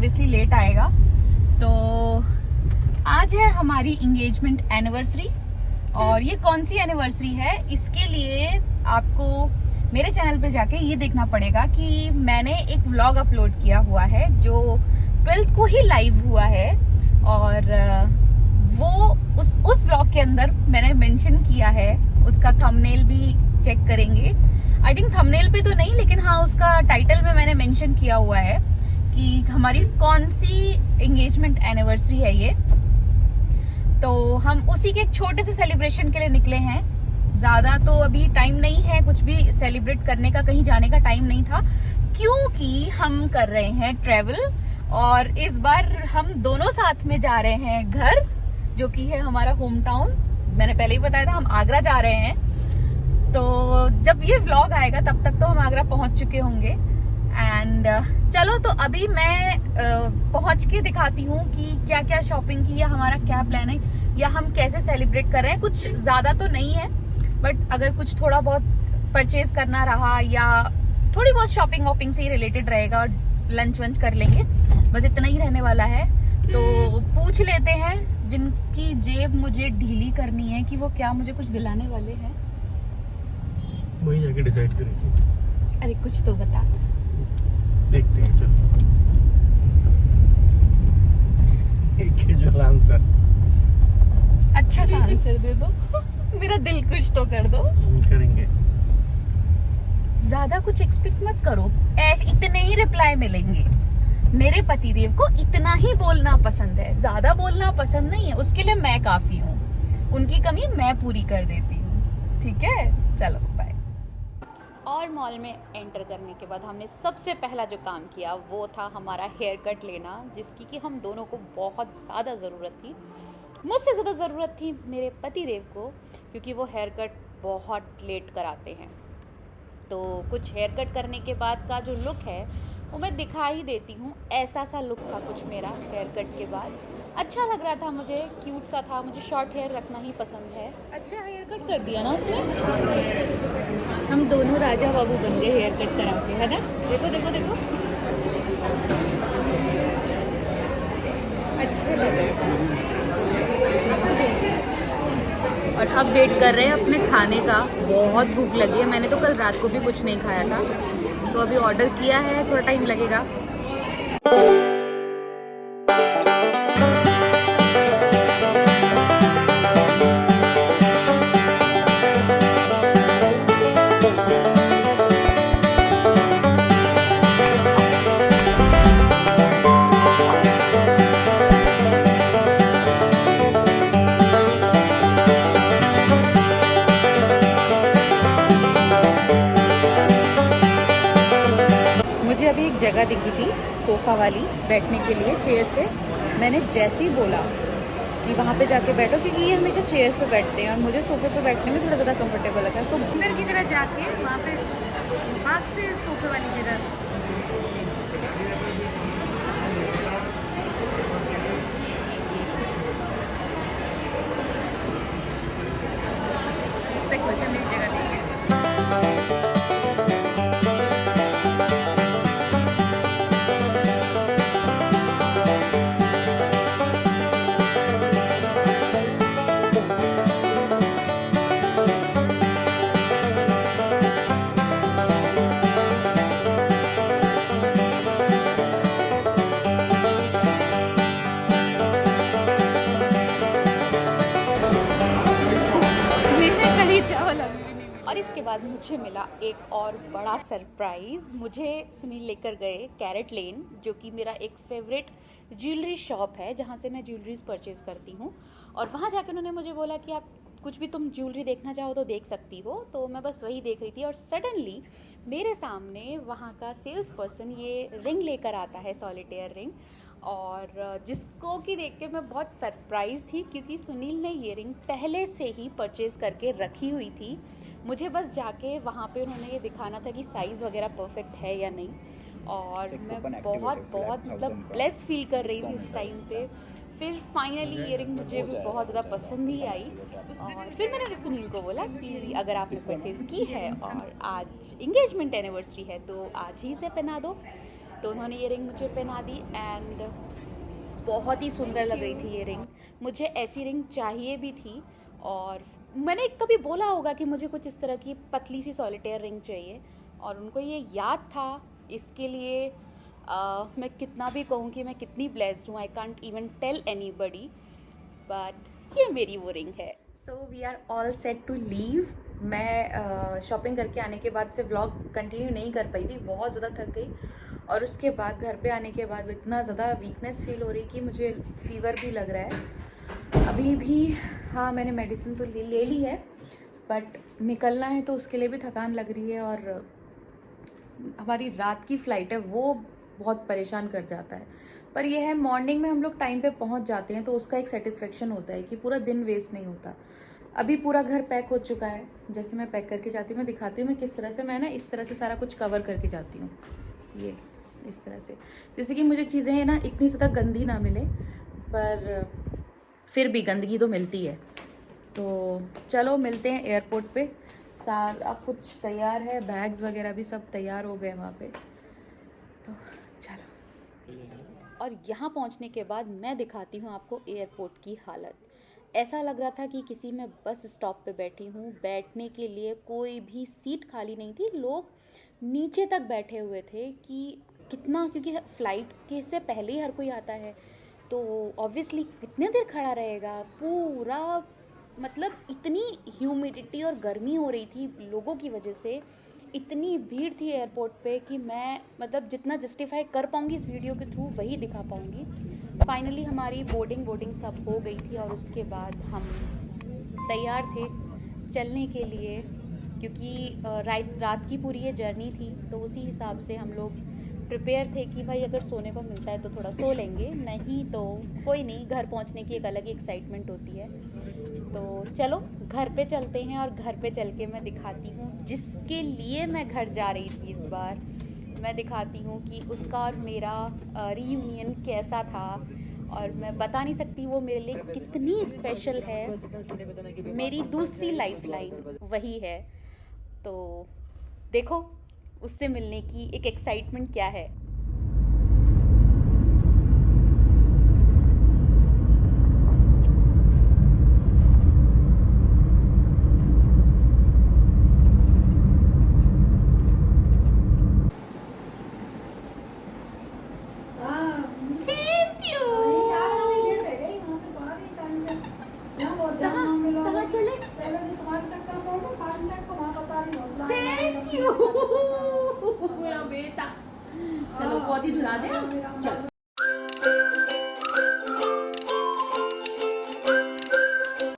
Obviously late आएगा। तो आज है हमारी इंगेजमेंट एनिवर्सरी, और ये कौन सी एनिवर्सरी है इसके लिए आपको मेरे चैनल पे जाके ये देखना पड़ेगा कि मैंने एक व्लॉग अपलोड किया हुआ है जो 12th को ही लाइव हुआ है, और वो उस व्लॉग के अंदर मैंने मेंशन किया है। उसका थंबनेल भी चेक करेंगे, आई थिंक थंबनेल पे तो नहीं, लेकिन हाँ उसका टाइटल में मैंने मेंशन किया हुआ है कि हमारी कौन सी एंगेजमेंट एनिवर्सरी है ये। तो हम उसी के एक छोटे से सेलिब्रेशन के लिए निकले हैं। ज्यादा तो अभी टाइम नहीं है कुछ भी सेलिब्रेट करने का, कहीं जाने का टाइम नहीं था, क्योंकि हम कर रहे हैं ट्रेवल, और इस बार हम दोनों साथ में जा रहे हैं घर, जो कि है हमारा होम टाउन। मैंने पहले ही बताया था हम आगरा जा रहे हैं, तो जब ये व्लॉग आएगा तब तक तो हम आगरा पहुंच चुके होंगे। एंड चलो तो अभी मैं पहुंच के दिखाती हूँ कि क्या क्या शॉपिंग की, या हमारा क्या प्लान है, या हम कैसे सेलिब्रेट कर रहे हैं। कुछ ज्यादा तो नहीं है, बट अगर कुछ थोड़ा बहुत परचेज करना रहा या थोड़ी बहुत शॉपिंग वॉपिंग से ही रिलेटेड रहेगा, और लंच वंच कर लेंगे, बस इतना ही रहने वाला है। तो पूछ लेते हैं जिनकी जेब मुझे ढीली करनी है कि वो क्या मुझे कुछ दिलाने वाले हैं। वही जाके डिसाइड करेंगे। अरे कुछ तो बता। देखते हैं, चलो। एक जो आंसर, अच्छा सा आंसर दे दो मेरा दिल कुछ तो कर दो। करेंगे। ज्यादा कुछ एक्सपेक्ट मत करो, ऐसे इतने ही रिप्लाई मिलेंगे। मेरे पतिदेव को इतना ही बोलना पसंद है, ज्यादा बोलना पसंद नहीं है, उसके लिए मैं काफी हूँ, उनकी कमी मैं पूरी कर देती हूँ। ठीक है, चलो बाय। और मॉल में एंटर करने के बाद हमने सबसे पहला जो काम किया वो था हमारा हेयर कट लेना, जिसकी कि हम दोनों को बहुत ज़्यादा ज़रूरत थी। मुझसे ज़्यादा ज़रूरत थी मेरे पतिदेव को, क्योंकि वो हेयर कट बहुत लेट कराते हैं। तो कुछ हेयर कट करने के बाद का जो लुक है वो मैं दिखा ही देती हूँ। ऐसा सा लुक था कुछ मेरा हेयर कट के बाद। अच्छा लग रहा था मुझे, क्यूट सा था। मुझे शॉर्ट हेयर रखना ही पसंद है। अच्छा हेयर कट कर दिया ना उसने। हम दोनों राजा बाबू बन गए हेयर कट करा के, है ना। देखो देखो देखो, अच्छे लगे। आपको देखिए। और अब वेट कर रहे हैं अपने खाने का। बहुत भूख लगी है, मैंने तो कल रात को भी कुछ नहीं खाया था, तो अभी ऑर्डर किया है, थोड़ा टाइम लगेगा। मुझे अभी एक जगह दिखी थी सोफ़ा वाली बैठने के लिए, चेयर से। मैंने जैसे ही बोला कि वहाँ पे जाके बैठो, क्योंकि ये हमेशा चेयर्स पे बैठते हैं और मुझे सोफ़े पे बैठने में थोड़ा ज़्यादा कंफर्टेबल लगा, तो अंदर की तरह जाके वहाँ पे भाग से सोफ़े वाली जगह। मेरी जगह लेंगे। और इसके बाद मुझे मिला एक और बड़ा सरप्राइज़। मुझे सुनील लेकर गए कैरेट लेन, जो कि मेरा एक फेवरेट ज्वेलरी शॉप है जहाँ से मैं ज्वेलरीज परचेज़ करती हूँ। और वहाँ जाकर उन्होंने मुझे बोला कि आप कुछ भी तुम ज्वेलरी देखना चाहो तो देख सकती हो। तो मैं बस वही देख रही थी, और सडनली मेरे सामने वहाँ का सेल्स पर्सन ये रिंग लेकर आता है, सॉलिटेयर रिंग, और जिसको कि देख के मैं बहुत सरप्राइज़ थी, क्योंकि सुनील ने ये रिंग पहले से ही परचेज़ करके रखी हुई थी। मुझे बस जाके वहाँ पे उन्होंने ये दिखाना था कि साइज़ वगैरह परफेक्ट है या नहीं, और मैं बहुत मतलब ब्लेस फील कर रही थी इस टाइम पे। फिर फाइनली ये रिंग मुझे भी बहुत ज़्यादा पसंद ही आई, और फिर मैंने सुनील को बोला कि अगर आपने परचेज़ की है और आज इंगेजमेंट एनिवर्सरी है तो आज ही से पहना दो। तो उन्होंने ये रिंग मुझे पहना दी एंड बहुत ही सुंदर लग रही थी ये रिंग। मुझे ऐसी रिंग चाहिए भी थी और मैंने कभी बोला होगा कि मुझे कुछ इस तरह की पतली सी सॉलिटेयर रिंग चाहिए और उनको ये याद था। इसके लिए मैं कितना भी कहूँ कि मैं कितनी ब्लेस्ड हूँ, I can't even tell anybody, but ये मेरी वो रिंग है। So we are all set to leave. मैं शॉपिंग करके आने के बाद से व्लॉग कंटिन्यू नहीं कर पाई थी, बहुत ज़्यादा थक गई और उसके बाद घर पे आने के बाद इतना ज़्यादा वीकनेस फील हो रही कि मुझे फीवर भी लग रहा है अभी भी। हाँ, मैंने मेडिसिन तो ले ली है बट निकलना है तो उसके लिए भी थकान लग रही है और हमारी रात की फ़्लाइट है वो बहुत परेशान कर जाता है। पर यह है मॉर्निंग में हम लोग टाइम पे पहुंच जाते हैं तो उसका एक सेटिस्फेक्शन होता है कि पूरा दिन वेस्ट नहीं होता। अभी पूरा घर पैक हो चुका है, जैसे मैं पैक करके जाती हूँ मैं दिखाती हूँ मैं किस तरह से, मैं ना इस तरह से सारा कुछ कवर करके जाती हूँ, ये इस तरह से, जैसे कि मुझे चीज़ें ना इतनी ज़्यादा गंदी ना मिले पर फिर भी गंदगी तो मिलती है। तो चलो मिलते हैं एयरपोर्ट पे, सारा कुछ तैयार है, बैग्स वगैरह भी सब तैयार हो गए वहाँ पे, तो चलो। और यहाँ पहुँचने के बाद मैं दिखाती हूँ आपको एयरपोर्ट की हालत। ऐसा लग रहा था कि किसी मैं बस स्टॉप पे बैठी हूँ, बैठने के लिए कोई भी सीट खाली नहीं थी, लोग नीचे तक बैठे हुए थे कि कितना, क्योंकि फ़्लाइट के से पहले ही हर कोई आता है तो ऑब्वियसली कितने देर खड़ा रहेगा। पूरा मतलब इतनी ह्यूमिडिटी और गर्मी हो रही थी लोगों की वजह से, इतनी भीड़ थी एयरपोर्ट पे कि मैं मतलब जितना जस्टिफाई कर पाऊँगी इस वीडियो के थ्रू वही दिखा पाऊँगी। फाइनली हमारी बोर्डिंग सब हो गई थी और उसके बाद हम तैयार थे चलने के लिए, क्योंकि रात की पूरी ये जर्नी थी तो उसी हिसाब से हम लोग प्रिपेयर थे कि भाई अगर सोने को मिलता है तो थोड़ा सो लेंगे, नहीं तो कोई नहीं, घर पहुंचने की एक अलग ही एक्साइटमेंट होती है। तो चलो घर पे चलते हैं और घर पे चल के मैं दिखाती हूँ जिसके लिए मैं घर जा रही थी इस बार, मैं दिखाती हूँ कि उसका और मेरा रीयूनियन कैसा था और मैं बता नहीं सकती वो मेरे लिए कितनी स्पेशल है। मेरी दूसरी लाइफ लाइन वही है, तो देखो उससे मिलने की एक एक्साइटमेंट क्या है। चलो पौधी धुला दे, चलो।